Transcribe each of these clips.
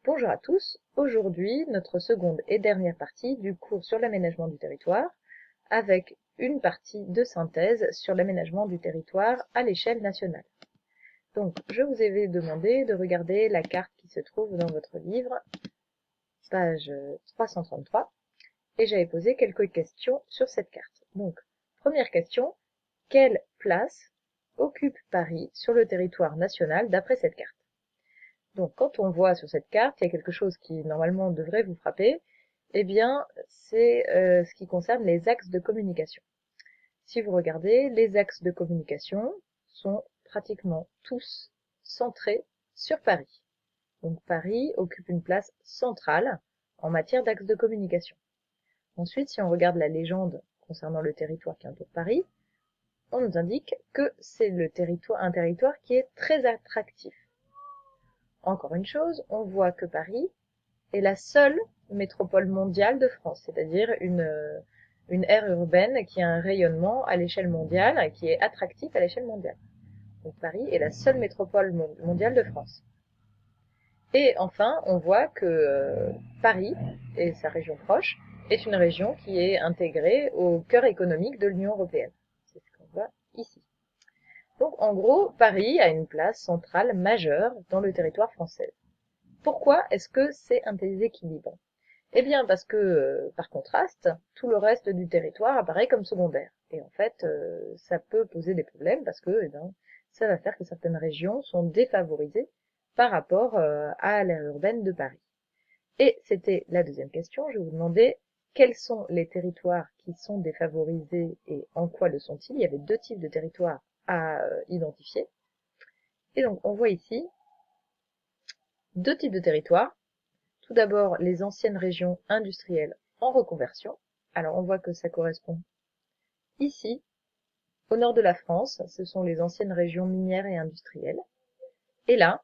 Bonjour à tous, aujourd'hui notre seconde et dernière partie du cours sur l'aménagement du territoire avec une partie de synthèse sur l'aménagement du territoire à l'échelle nationale. Donc je vous ai demandé de regarder la carte qui se trouve dans votre livre, page 333, et j'avais posé quelques questions sur cette carte. Donc, première question, quelle place occupe Paris sur le territoire national d'après cette carte? Donc quand on voit sur cette carte, il y a quelque chose qui normalement devrait vous frapper, eh bien c'est ce qui concerne les axes de communication. Si vous regardez, les axes de communication sont pratiquement tous centrés sur Paris. Donc Paris occupe une place centrale en matière d'axes de communication. Ensuite, si on regarde la légende concernant le territoire qui entoure Paris, on nous indique que c'est un territoire qui est très attractif. Encore une chose, on voit que Paris est la seule métropole mondiale de France, c'est-à-dire une aire urbaine qui a un rayonnement à l'échelle mondiale, qui est attractif à l'échelle mondiale. Donc Paris est la seule métropole mondiale de France. Et enfin, on voit que Paris et sa région proche est une région qui est intégrée au cœur économique de l'Union européenne. C'est ce qu'on voit ici. Donc en gros, Paris a une place centrale majeure dans le territoire français. Pourquoi est-ce que c'est un déséquilibre? Eh bien parce que, par contraste, tout le reste du territoire apparaît comme secondaire. Et en fait, ça peut poser des problèmes parce que ça va faire que certaines régions sont défavorisées par rapport à l'aire urbaine de Paris. Et c'était la deuxième question, je vous demandais quels sont les territoires qui sont défavorisés et en quoi le sont-ils. Il y avait deux types de territoires à identifier. Et donc on voit ici deux types de territoires. Tout d'abord, les anciennes régions industrielles en reconversion. Alors, on voit que ça correspond ici, au nord de la France, ce sont les anciennes régions minières et industrielles. Et là,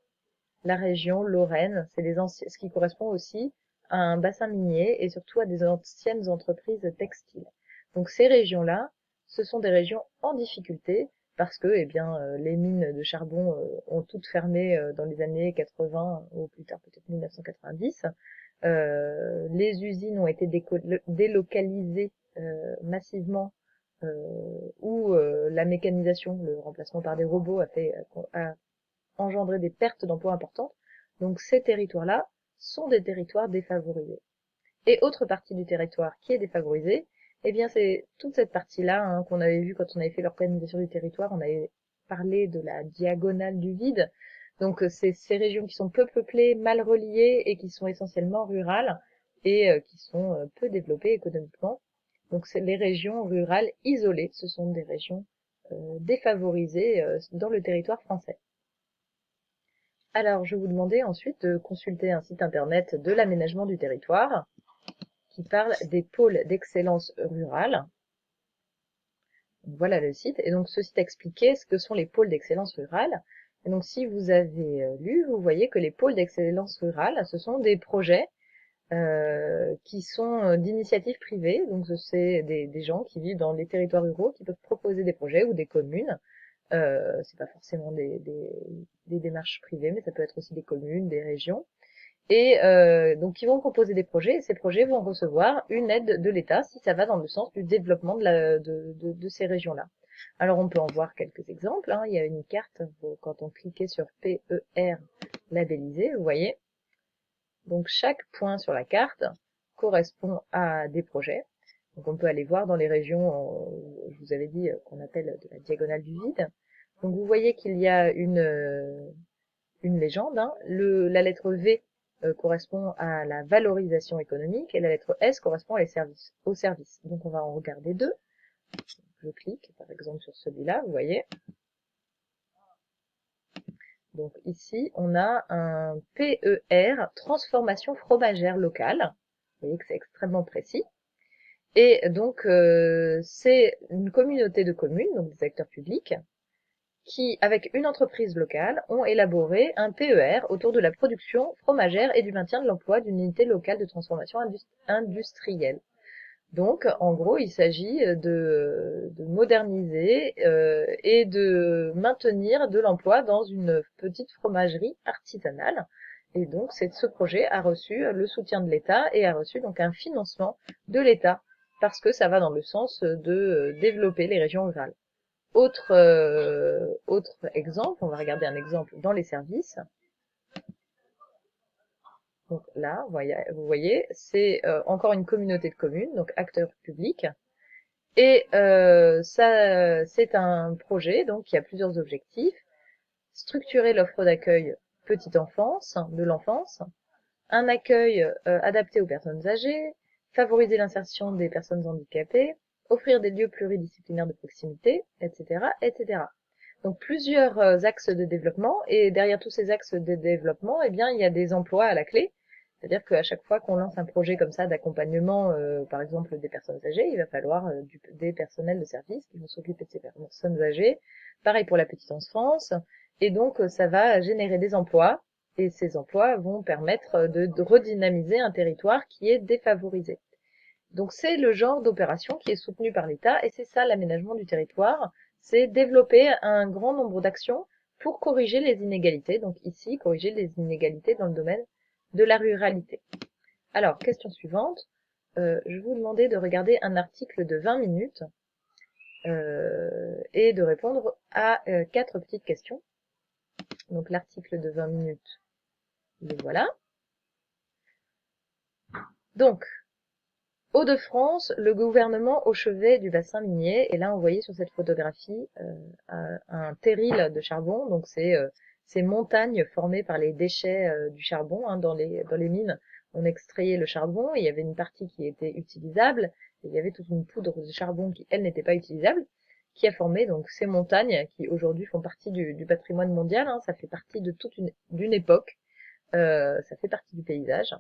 la région Lorraine, c'est ce qui correspond aussi à un bassin minier et surtout à des anciennes entreprises textiles. Donc, ces régions-là, ce sont des régions en difficulté parce que, les mines de charbon ont toutes fermé dans les années 80 ou plus tard peut-être 1990. Les usines ont été délocalisées massivement où la mécanisation, le remplacement par des robots a engendré des pertes d'emplois importantes. Donc ces territoires-là sont des territoires défavorisés. Et autre partie du territoire qui est défavorisée, eh bien c'est toute cette partie-là qu'on avait vu quand on avait fait l'organisation du territoire, on avait parlé de la diagonale du vide. Donc c'est ces régions qui sont peu peuplées, mal reliées et qui sont essentiellement rurales et qui sont peu développées économiquement. Donc c'est les régions rurales isolées, ce sont des régions défavorisées dans le territoire français. Alors je vous demandais ensuite de consulter un site internet de l'aménagement du territoire qui parle des pôles d'excellence rurale. Voilà le site. Et donc ce site expliquait ce que sont les pôles d'excellence rurale. Et donc si vous avez lu, vous voyez que les pôles d'excellence rurale, ce sont des projets qui sont d'initiative privée. Donc c'est des gens qui vivent dans les territoires ruraux qui peuvent proposer des projets ou des communes. C'est pas forcément des démarches privées, mais ça peut être aussi des communes, des régions. Et donc ils vont proposer des projets et ces projets vont recevoir une aide de l'État si ça va dans le sens du développement de ces régions-là. Alors on peut en voir quelques exemples. Il y a une carte, quand on cliquait sur PER labellisé, vous voyez. Donc chaque point sur la carte correspond à des projets. Donc on peut aller voir dans les régions, je vous avais dit, qu'on appelle de la diagonale du vide. Donc vous voyez qu'il y a une légende. La lettre V correspond à la valorisation économique et la lettre S correspond aux services. Donc on va en regarder deux. Je clique par exemple sur celui-là, vous voyez. Donc ici, on a un PER, transformation fromagère locale. Vous voyez que c'est extrêmement précis. Et donc c'est une communauté de communes, donc des acteurs publics, qui, avec une entreprise locale, ont élaboré un PER autour de la production fromagère et du maintien de l'emploi d'une unité locale de transformation industrielle. Donc, en gros, il s'agit de moderniser et de maintenir de l'emploi dans une petite fromagerie artisanale. Et donc ce projet a reçu le soutien de l'État et a reçu donc un financement de l'État parce que ça va dans le sens de développer les régions rurales. Autre exemple, on va regarder un exemple dans les services. Donc là, vous voyez, c'est encore une communauté de communes, donc acteurs publics. Et ça, c'est un projet donc qui a plusieurs objectifs. Structurer l'offre d'accueil petite enfance, de l'enfance, un accueil adapté aux personnes âgées, favoriser l'insertion des personnes handicapées, offrir des lieux pluridisciplinaires de proximité, etc., etc. Donc plusieurs axes de développement, et derrière tous ces axes de développement, eh bien, il y a des emplois à la clé. C'est-à-dire qu'à chaque fois qu'on lance un projet comme ça d'accompagnement, par exemple des personnes âgées, il va falloir des personnels de service qui vont s'occuper de ces personnes âgées. Pareil pour la petite enfance. Et donc ça va générer des emplois, et ces emplois vont permettre de redynamiser un territoire qui est défavorisé. Donc c'est le genre d'opération qui est soutenu par l'État, et c'est ça l'aménagement du territoire, c'est développer un grand nombre d'actions pour corriger les inégalités, donc ici corriger les inégalités dans le domaine de la ruralité. Alors, question suivante, je vous demandais de regarder un article de 20 minutes et de répondre à 4 petites questions. Donc l'article de 20 minutes, le voilà. Donc, Hauts-de-France, le gouvernement au chevet du bassin minier. Et là, on voyait sur cette photographie un terril de charbon. Donc, c'est ces montagnes formées par les déchets du charbon. Hein, dans les mines, on extrayait le charbon. Et il y avait une partie qui était utilisable. Et il y avait toute une poudre de charbon qui, elle, n'était pas utilisable, qui a formé donc ces montagnes qui aujourd'hui font partie du patrimoine mondial. Hein, ça fait partie de d'une époque. Ça fait partie du paysage.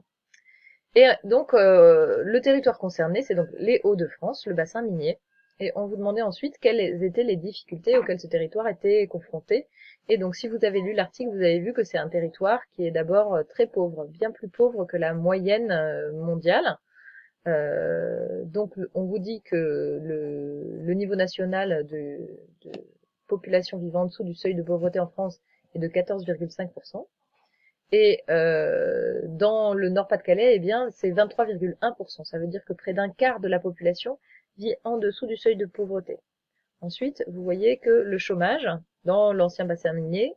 Et donc, le territoire concerné, c'est donc les Hauts-de-France, le bassin minier. Et on vous demandait ensuite quelles étaient les difficultés auxquelles ce territoire était confronté. Et donc, si vous avez lu l'article, vous avez vu que c'est un territoire qui est d'abord très pauvre, bien plus pauvre que la moyenne mondiale. Donc, on vous dit que le niveau national de population vivant en dessous du seuil de pauvreté en France est de 14,5%. Et dans le Nord-Pas-de-Calais, eh bien, c'est 23,1%. Ça veut dire que près d'un quart de la population vit en dessous du seuil de pauvreté. Ensuite, vous voyez que le chômage, dans l'ancien bassin minier,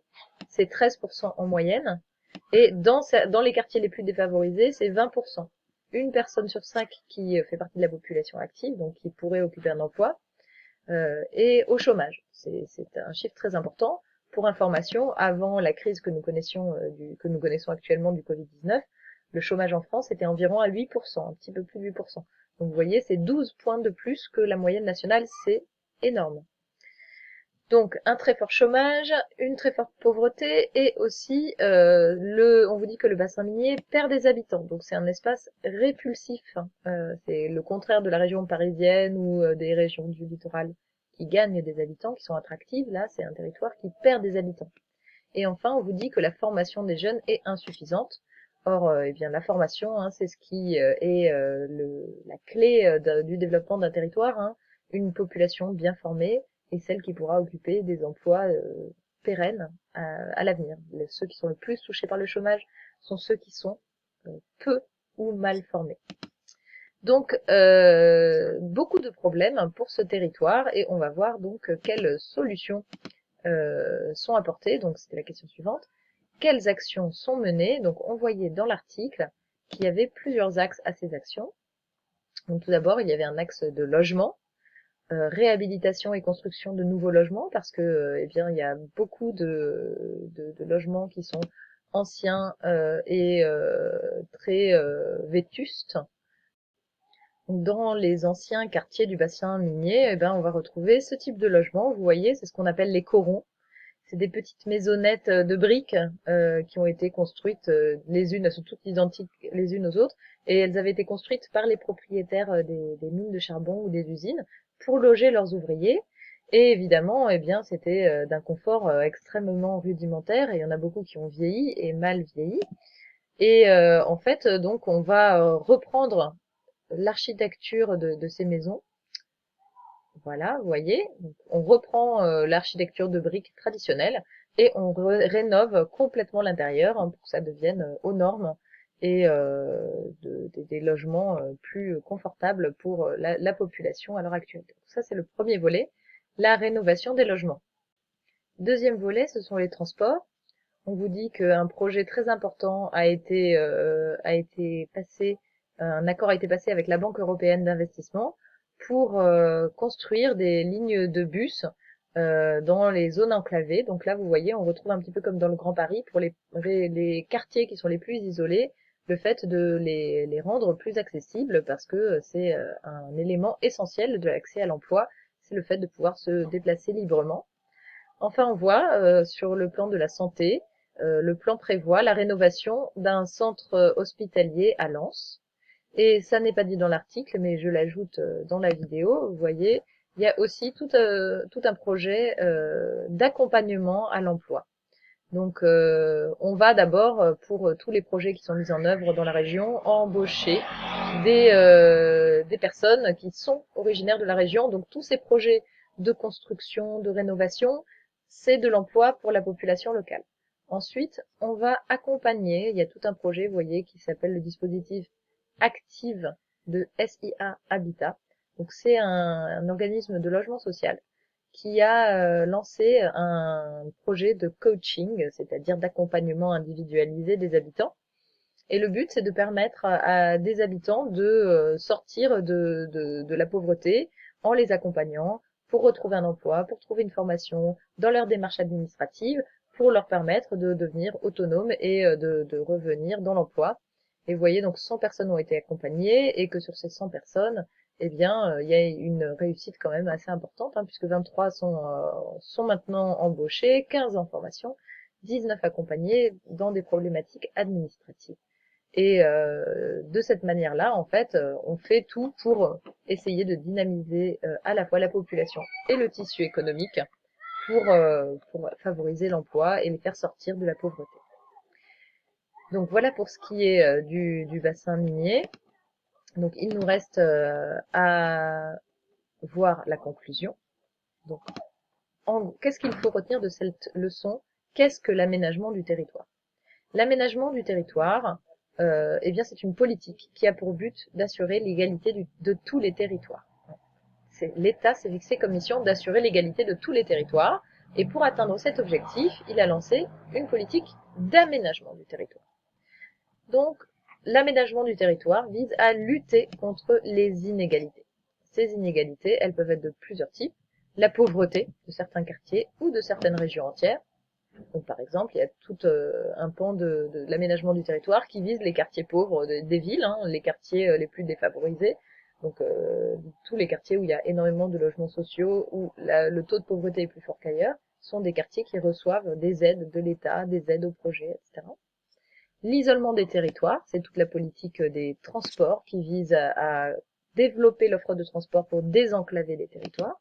c'est 13% en moyenne. Et dans les quartiers les plus défavorisés, c'est 20%. Une personne sur 5 qui fait partie de la population active, donc qui pourrait occuper un emploi, est au chômage. C'est un chiffre très important. Pour information, avant la crise que nous connaissons actuellement du Covid-19, le chômage en France était environ à 8%, un petit peu plus de 8%. Donc vous voyez, c'est 12 points de plus que la moyenne nationale, c'est énorme. Donc un très fort chômage, une très forte pauvreté, et aussi on vous dit que le bassin minier perd des habitants. Donc c'est un espace répulsif. C'est le contraire de la région parisienne ou des régions du littoral qui gagnent des habitants, qui sont attractives. Là, c'est un territoire qui perd des habitants. Et enfin, on vous dit que la formation des jeunes est insuffisante. Or, eh bien, la formation, hein, c'est ce qui est la clé du développement d'un territoire. Hein. Une population bien formée est celle qui pourra occuper des emplois pérennes à l'avenir. Ceux qui sont le plus touchés par le chômage sont ceux qui sont peu ou mal formés. Donc, beaucoup de problèmes pour ce territoire, et on va voir donc quelles solutions sont apportées. Donc, c'était la question suivante. Quelles actions sont menées? Donc, on voyait dans l'article qu'il y avait plusieurs axes à ces actions. Donc, tout d'abord, il y avait un axe de logement, réhabilitation et construction de nouveaux logements, parce que, eh bien, il y a beaucoup de logements qui sont anciens et très vétustes. Dans les anciens quartiers du bassin minier, eh ben, on va retrouver ce type de logement. Vous voyez, c'est ce qu'on appelle les corons. C'est des petites maisonnettes de briques qui ont été construites les unes, elles sont toutes identiques les unes aux autres, et elles avaient été construites par les propriétaires des mines de charbon ou des usines pour loger leurs ouvriers. Et évidemment, eh bien, c'était d'un confort extrêmement rudimentaire, et il y en a beaucoup qui ont vieilli et mal vieilli. Et en fait, donc, on va reprendre l'architecture de ces maisons. Voilà, vous voyez, on reprend l'architecture de briques traditionnelle, et on rénove complètement l'intérieur hein, pour que ça devienne aux normes et des logements plus confortables pour la population à l'heure actuelle. Donc ça, c'est le premier volet, la rénovation des logements. Deuxième volet, ce sont les transports. On vous dit qu'un projet très important a été passé, un accord a été passé avec la Banque européenne d'investissement pour construire des lignes de bus dans les zones enclavées. Donc là, vous voyez, on retrouve un petit peu comme dans le Grand Paris pour les quartiers qui sont les plus isolés, le fait de les rendre plus accessibles parce que c'est un élément essentiel de l'accès à l'emploi, c'est le fait de pouvoir se déplacer librement. Enfin, on voit sur le plan de la santé, le plan prévoit la rénovation d'un centre hospitalier à Lens. Et ça n'est pas dit dans l'article, mais je l'ajoute dans la vidéo. Vous voyez, il y a aussi tout un projet d'accompagnement à l'emploi. Donc, on va d'abord, pour tous les projets qui sont mis en œuvre dans la région, embaucher des personnes qui sont originaires de la région. Donc, tous ces projets de construction, de rénovation, c'est de l'emploi pour la population locale. Ensuite, on va accompagner, il y a tout un projet, vous voyez, qui s'appelle le dispositif Active de SIA Habitat. Donc, c'est un organisme de logement social qui a lancé un projet de coaching, c'est-à-dire d'accompagnement individualisé des habitants. Et le but, c'est de permettre à des habitants de sortir de la pauvreté en les accompagnant pour retrouver un emploi, pour trouver une formation dans leur démarche administrative, pour leur permettre de devenir autonomes et de revenir dans l'emploi. Et vous voyez, donc 100 personnes ont été accompagnées et que sur ces 100 personnes, eh bien, il y a une réussite quand même assez importante, hein, puisque 23 sont maintenant embauchés, 15 en formation, 19 accompagnés dans des problématiques administratives. Et de cette manière-là, en fait, on fait tout pour essayer de dynamiser à la fois la population et le tissu économique pour favoriser l'emploi et les faire sortir de la pauvreté. Donc voilà pour ce qui est du bassin minier. Donc il nous reste à voir la conclusion. Donc, qu'est-ce qu'il faut retenir de cette leçon? Qu'est-ce que l'aménagement du territoire? L'aménagement du territoire, eh bien, c'est une politique qui a pour but d'assurer l'égalité de tous les territoires. L'État s'est fixé comme mission d'assurer l'égalité de tous les territoires, et pour atteindre cet objectif, il a lancé une politique d'aménagement du territoire. Donc, l'aménagement du territoire vise à lutter contre les inégalités. Ces inégalités, elles peuvent être de plusieurs types. La pauvreté de certains quartiers ou de certaines régions entières. Donc, par exemple, il y a tout un pan de l'aménagement du territoire qui vise les quartiers pauvres des villes, hein, les quartiers les plus défavorisés. Donc, tous les quartiers où il y a énormément de logements sociaux, où le taux de pauvreté est plus fort qu'ailleurs, sont des quartiers qui reçoivent des aides de l'État, des aides aux projets, etc. L'isolement des territoires, c'est toute la politique des transports qui vise à développer l'offre de transport pour désenclaver les territoires.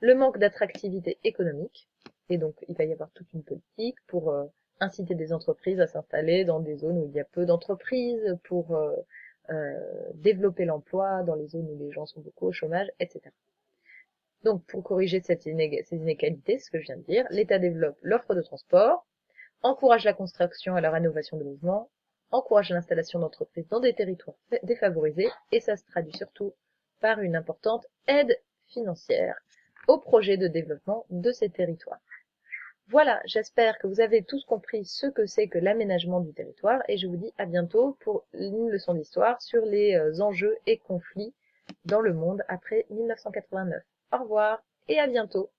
Le manque d'attractivité économique, et donc il va y avoir toute une politique pour inciter des entreprises à s'installer dans des zones où il y a peu d'entreprises, pour développer l'emploi dans les zones où les gens sont beaucoup au chômage, etc. Donc pour corriger ces inégalités, ce que je viens de dire, l'État développe l'offre de transport, encourage la construction et la rénovation de logements, encourage l'installation d'entreprises dans des territoires défavorisés, et ça se traduit surtout par une importante aide financière au projet de développement de ces territoires. Voilà, j'espère que vous avez tous compris ce que c'est que l'aménagement du territoire, et je vous dis à bientôt pour une leçon d'histoire sur les enjeux et conflits dans le monde après 1989. Au revoir et à bientôt.